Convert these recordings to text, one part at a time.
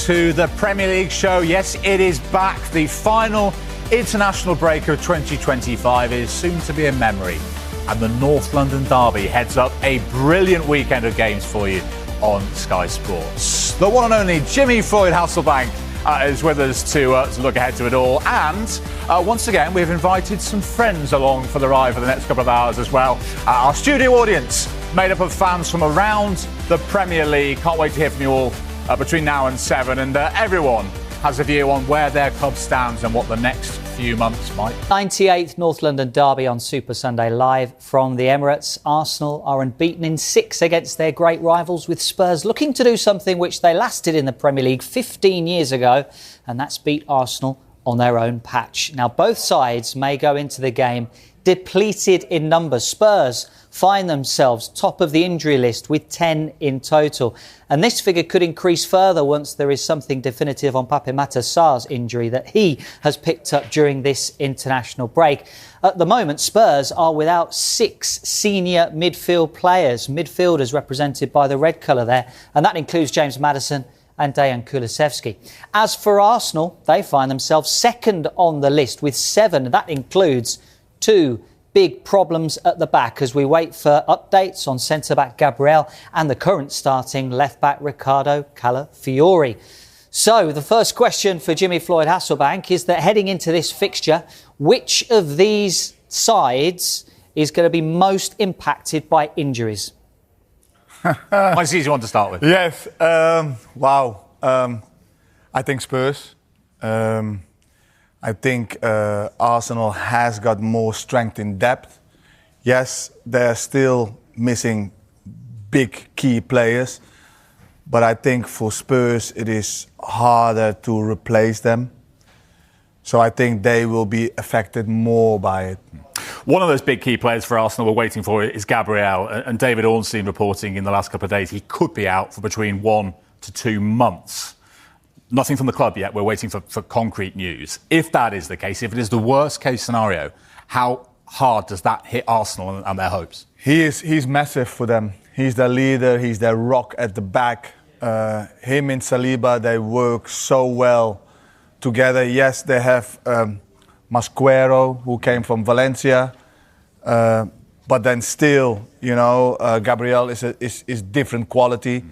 to the Premier League show. Yes, it is back. The final international break of 2025 is soon to be a memory. And the North London derby heads up a brilliant weekend of games for you on Sky Sports. The one and only Jimmy Floyd Hasselbank is with us to look ahead to it all. And once again, we've invited some friends along for the ride for the next couple of hours as well. Our studio audience, made up of fans from around the Premier League. Can't wait to hear from you all between now and 7. And everyone has a view on where their club stands and what the next few months might. 98th North London derby on Super Sunday, live from the Emirates. Arsenal are unbeaten in 6 against their great rivals, with Spurs looking to do something which they last did in the Premier League 15 years ago, and that's beat Arsenal on their own patch. Now, both sides may go into the game depleted in numbers. Spurs find themselves top of the injury list with 10 in total. And this figure could increase further once there is something definitive on Pape Matar Sarr's injury that he has picked up during this international break. At the moment, Spurs are without 6 senior midfield players, midfielders represented by the red colour there, and that includes James Maddison and Dejan Kulusevski. As for Arsenal, they find themselves second on the list with 7. That includes 2 big problems at the back as we wait for updates on centre-back Gabriel and the current starting left-back Riccardo Calafiori. So the first question for Jimmy Floyd Hasselbank is that heading into this fixture, which of these sides is going to be most impacted by injuries? Nice easy one to start with. Yes. I think Spurs. I think Arsenal has got more strength in depth. Yes, they're still missing big key players, but I think for Spurs it is harder to replace them. So I think they will be affected more by it. One of those big key players for Arsenal we're waiting for is Gabriel, and David Ornstein reporting in the last couple of days he could be out for between 1 to 2 months. Nothing from the club yet. We're waiting for concrete news. If that is the case, if it is the worst case scenario, how hard does that hit Arsenal and their hopes? He's massive for them. He's their leader. He's their rock at the back. Him and Saliba, they work so well together. Yes, they have Masquero, who came from Valencia, but then still, Gabriel is different quality,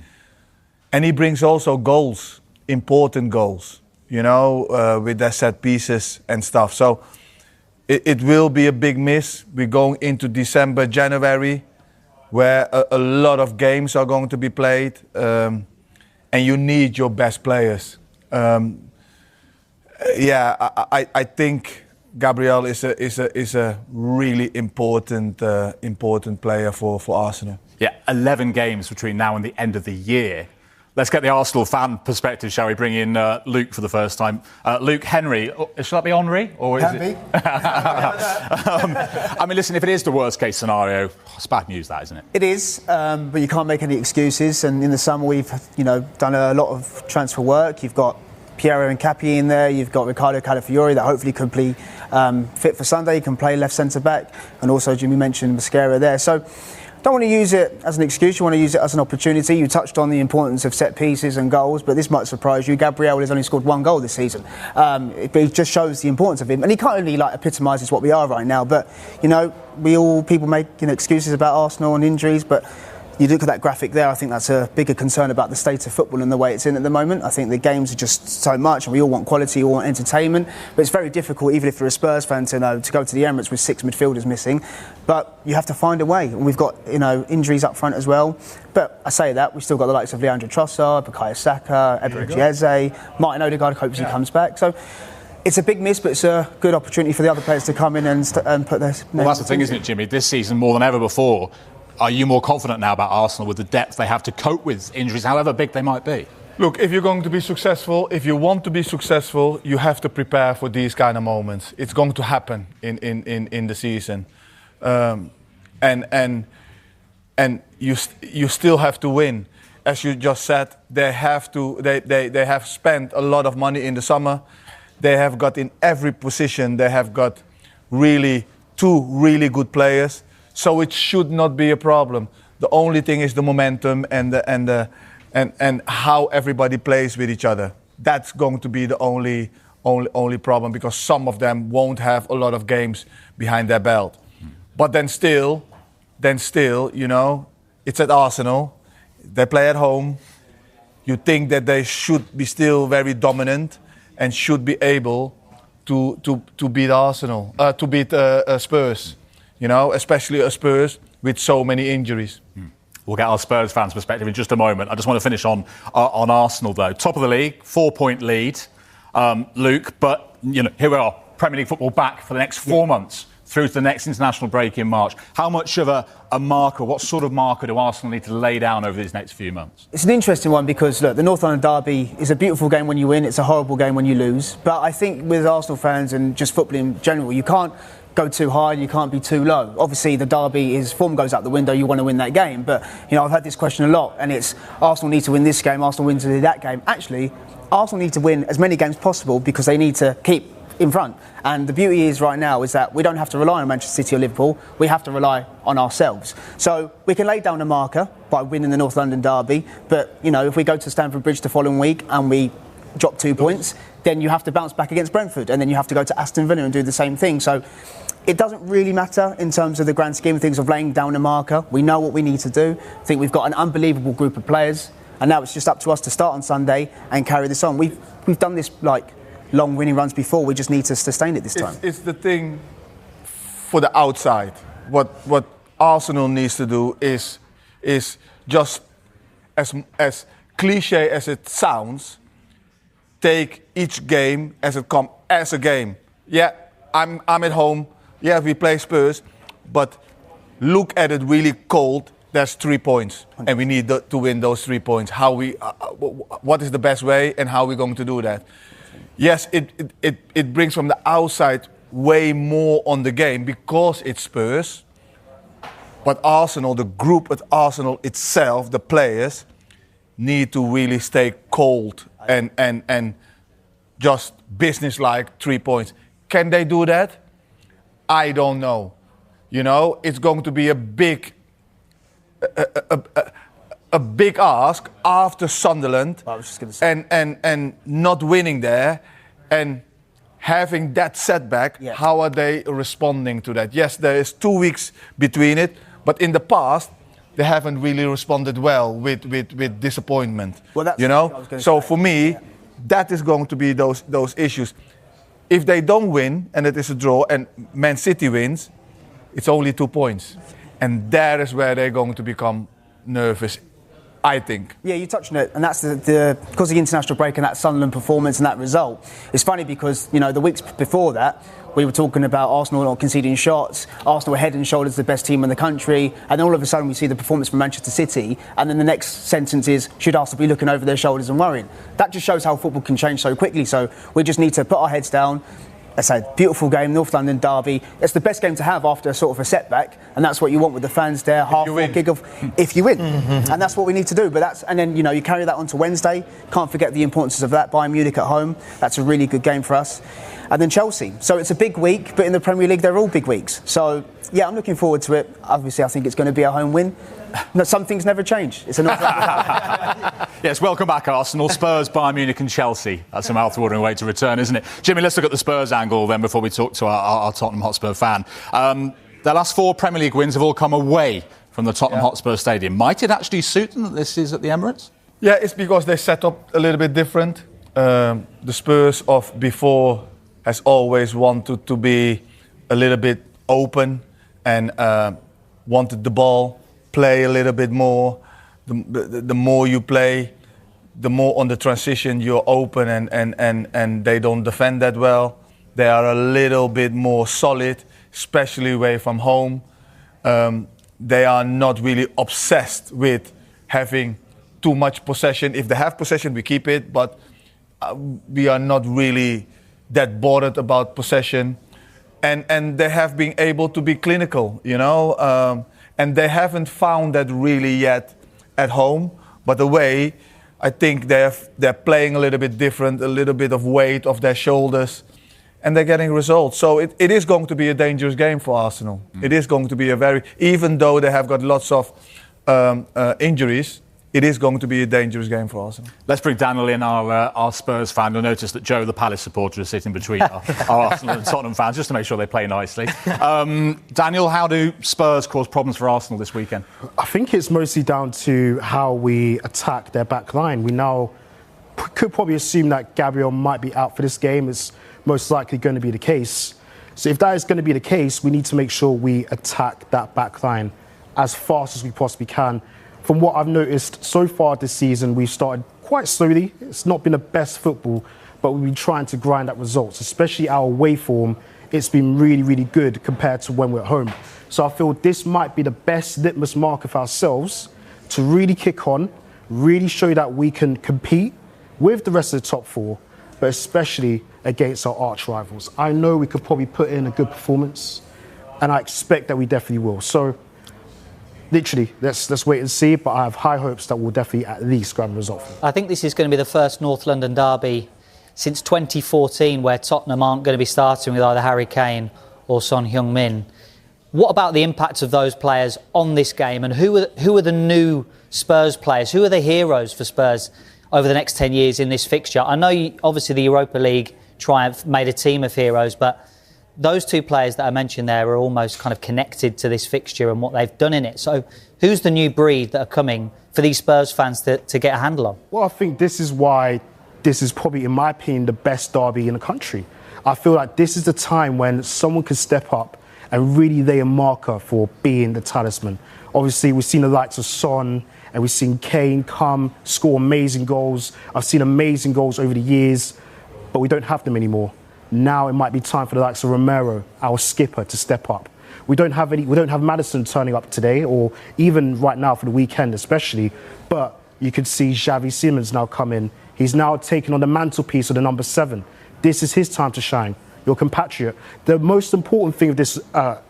and he brings also goals. Important goals, with their set pieces and stuff. So it will be a big miss. We're going into December, January, where a lot of games are going to be played, and you need your best players. I think Gabriel is a really important player for Arsenal. Yeah, 11 games between now and the end of the year. Let's get the Arsenal fan perspective, shall we? Bring in Luke for the first time. Luke, Henry, should that be Henry? Or is it? I mean, listen, if it is the worst case scenario, it's bad news, that, isn't it? It is, but you can't make any excuses. And in the summer, we've done a lot of transfer work. You've got Piero Incapié in there. You've got Riccardo Calafiori that hopefully could be fit for Sunday. He can play left centre back, and also Jimmy mentioned Masquero there. So. Don't want to use it as an excuse, you want to use it as an opportunity. You touched on the importance of set pieces and goals, but this might surprise you. Gabriel has only scored 1 goal this season. It just shows the importance of him. And he currently epitomises what we are right now. But, people make excuses about Arsenal and injuries, but you look at that graphic there, I think that's a bigger concern about the state of football and the way it's in at the moment. I think the games are just so much, and we all want quality, we all want entertainment. But it's very difficult, even if you're a Spurs fan, to go to the Emirates with 6 midfielders missing. But you have to find a way, and we've got injuries up front as well. But I say that we've still got the likes of Leandro Trossard, Bukayo Saka, Eberechi Eze, Martin Odegaard hopes he comes back. So. It's a big miss, but it's a good opportunity for the other players to come in and put their. Well, that's the thing, isn't it, Jimmy? This season, more than ever before, are you more confident now about Arsenal with the depth they have to cope with injuries, however big they might be? Look, if you're going to be successful, if you want to be successful, you have to prepare for these kind of moments. It's going to happen in the season, and you still have to win. As you just said, they have spent a lot of money in the summer. They have got in every position. They have got 2 really good players. So it should not be a problem. The only thing is the momentum and the and how everybody plays with each other. That's going to be the only problem, because some of them won't have a lot of games behind their belt. But then still, you know, it's at Arsenal. They play at home. You think that they should be still very dominant and should be able to beat Arsenal, to beat Spurs. You know, especially a Spurs with so many injuries. We'll get our Spurs fans' perspective in just a moment. I just want to finish on Arsenal, though. Top of the league, 4-point lead, Luke. But you know, here we are, Premier League football back for the next 4 months through to the next international break in March. How much of a marker, what sort of marker do Arsenal need to lay down over these next few months? It's an interesting one because, look, the North London derby is a beautiful game when you win. It's a horrible game when you lose. But I think with Arsenal fans and just football in general, you can't go too high and you can't be too low. Obviously, the derby, his form goes out the window. You want to win that game. But, you know, I've had this question a lot, and it's Arsenal need to win this game, Arsenal win to that game. Actually, Arsenal need to win as many games possible because they need to keep in front. And the beauty is right now is that we don't have to rely on Manchester City or Liverpool. We have to rely on ourselves. So we can lay down a marker by winning the North London derby. But, you know, if we go to Stamford Bridge the following week and we drop 2 points, then you have to bounce back against Brentford, and then you have to go to Aston Villa and do the same thing. So it doesn't really matter in terms of the grand scheme of things of laying down a marker. We know what we need to do. I think we've got an unbelievable group of players, and now it's just up to us to start on Sunday and carry this on. We've done this like long winning runs before. We just need to sustain it this time. It's the thing for the outside. What Arsenal needs to do is just as cliche as it sounds, take each game as it comes as a game. Yeah, I'm at home. Yeah, we play Spurs, but look at it really cold. There's 3 points, and we need to win those 3 points. What is the best way, and how are we going to do that? Yes, it brings from the outside way more on the game because it's Spurs. But Arsenal, the group at Arsenal itself, the players, need to really stay cold and just business-like 3 points. Can they do that? I don't know. You know, it's going to be a big ask after Sunderland, I was just gonna say. and not winning there and having that setback. Yeah. How are they responding to that? Yes, there is 2 weeks between it, but in the past they haven't really responded well with disappointment. Well, that's you what I know. was gonna So say. for me, that is going to be those issues. If they don't win and it is a draw and Man City wins, it's only 2 points. And that is where they're going to become nervous, I think. Yeah, you touched on it, and that's because of the international break and that Sunderland performance and that result. It's funny because, you know, the weeks before that, we were talking about Arsenal not conceding shots, Arsenal were head and shoulders the best team in the country, and then all of a sudden we see the performance from Manchester City, and then the next sentence is, should Arsenal be looking over their shoulders and worrying? That just shows how football can change so quickly, so we just need to put our heads down. It's a beautiful game, North London derby. It's the best game to have after sort of a setback, and that's what you want with the fans there. Half full kick off if you win, and that's what we need to do. But and then, you know, you carry that on to Wednesday. Can't forget the importance of that. Bayern Munich at home. That's a really good game for us, and then Chelsea. So it's a big week, but in the Premier League they're all big weeks. So yeah, I'm looking forward to it. Obviously, I think it's going to be a home win. No, some things never change. It's a North London. Yes, welcome back, Arsenal. Spurs, Bayern Munich and Chelsea. That's a mouth-watering way to return, isn't it? Jimmy, let's look at the Spurs angle then before we talk to our Tottenham Hotspur fan. Their last 4 Premier League wins have all come away from the Tottenham Hotspur Stadium. Might it actually suit them that this is at the Emirates? Yeah, it's because they set up a little bit different. The Spurs of before has always wanted to be a little bit open and wanted the ball, play a little bit more. The more you play, the more on the transition you're open and they don't defend that well. They are a little bit more solid, especially away from home. They are not really obsessed with having too much possession. If they have possession, we keep it, but we are not really that bothered about possession. And they have been able to be clinical, you know. And they haven't found that really yet at home. But away, I think they're playing a little bit different, a little bit of weight off their shoulders, and they're getting results. So it is going to be a dangerous game for Arsenal. It is going to be even though they have got lots of injuries, it is going to be a dangerous game for Arsenal. Let's bring Daniel in, our Spurs fan. You'll notice that Joe, the Palace supporter, is sitting between our Arsenal and Tottenham fans, just to make sure they play nicely. Daniel, how do Spurs cause problems for Arsenal this weekend? I think it's mostly down to how we attack their back line. We now could probably assume that Gabriel might be out for this game. It's most likely going to be the case. So if that is going to be the case, we need to make sure we attack that back line as fast as we possibly can. From what I've noticed so far this season, we've started quite slowly. It's not been the best football, but we've been trying to grind out results, especially our away form. It's been really, really good compared to when we're at home. So I feel this might be the best litmus marker for ourselves to really kick on, really show that we can compete with the rest of the top four, but especially against our arch rivals. I know we could probably put in a good performance, and I expect that we definitely will. So, literally, let's wait and see, but I have high hopes that we'll definitely at least grab a result. I think this is going to be the first North London derby since 2014 where Tottenham aren't going to be starting with either Harry Kane or Son Heung-min. What about the impact of those players on this game, and who are the new Spurs players? Who are the heroes for Spurs over the next 10 years in this fixture? I know obviously the Europa League triumph made a team of heroes, but those two players that I mentioned there are almost kind of connected to this fixture and what they've done in it. So who's the new breed that are coming for these Spurs fans to get a handle on? Well, I think this is why this is probably, in my opinion, the best derby in the country. I feel like this is the time when someone could step up and really lay a marker for being the talisman. Obviously, we've seen the likes of Son and we've seen Kane come, score amazing goals. I've seen amazing goals over the years, but we don't have them anymore. Now it might be time for the likes of Romero, our skipper, to step up. We don't have Maddison turning up today, or even right now for the weekend especially, but you could see Xavi Simons now come in. He's now taking on the mantelpiece of the number 7. This is his time to shine. Your compatriot. The most important thing of this,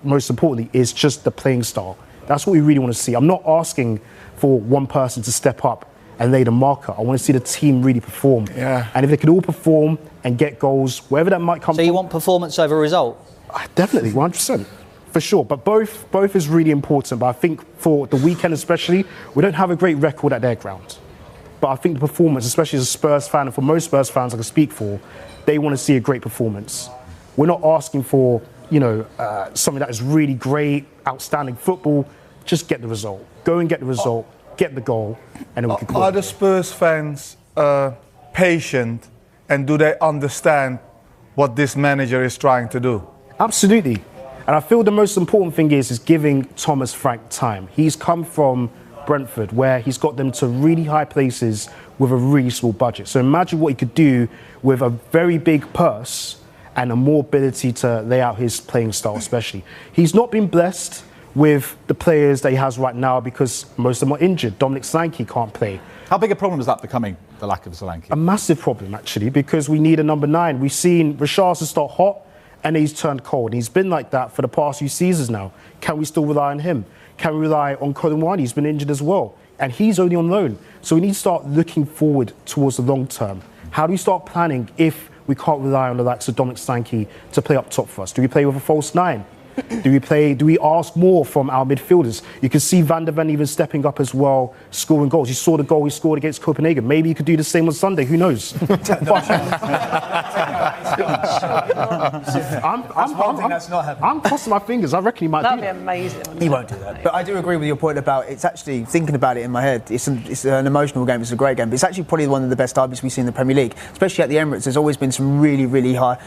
most importantly, is just the playing style. That's what we really want to see. I'm not asking for one person to step up and lay the marker. I want to see the team really perform. Yeah. And if they could all perform and get goals, wherever that might come from. So you want performance over result? Definitely, 100%. For sure. But both is really important. But I think for the weekend especially, we don't have a great record at their ground. But I think the performance, especially as a Spurs fan, and for most Spurs fans I can speak for, they want to see a great performance. We're not asking for, something that is really great, outstanding football. Just get the result. Go and get the result, get the goal, and then we can Are the Spurs fans patient, and do they understand what this manager is trying to do? Absolutely. And I feel the most important thing is giving Thomas Frank time. He's come from Brentford, where he's got them to really high places with a really small budget. So imagine what he could do with a very big purse and a more ability to lay out his playing style especially. He's not been blessed with the players that he has right now because most of them are injured. Dominic Solanke can't play. How big a problem is that becoming, the lack of Solanke? A massive problem, actually, because we need a number 9. We've seen Richarlison start hot and he's turned cold. He's been like that for the past few seasons now. Can we still rely on him? Can we rely on Colin White? He's been injured as well. And he's only on loan. So we need to start looking forward towards the long term. How do we start planning if we can't rely on the likes of Dominic Solanke to play up top for us? Do we play with a false 9? Do we ask more from our midfielders? You can see Van der Ven even stepping up as well, scoring goals. You saw the goal he scored against Copenhagen. Maybe he could do the same on Sunday. Who knows? That's one thing that's not happening. I'm crossing my fingers. I reckon he might do that. That'd be amazing. He won't do that. But I do agree with your point about, it's actually, thinking about it in my head, it's an emotional game, it's a great game, but it's actually probably one of the best derbies we've seen in the Premier League, especially at the Emirates. There's always been some really, really high,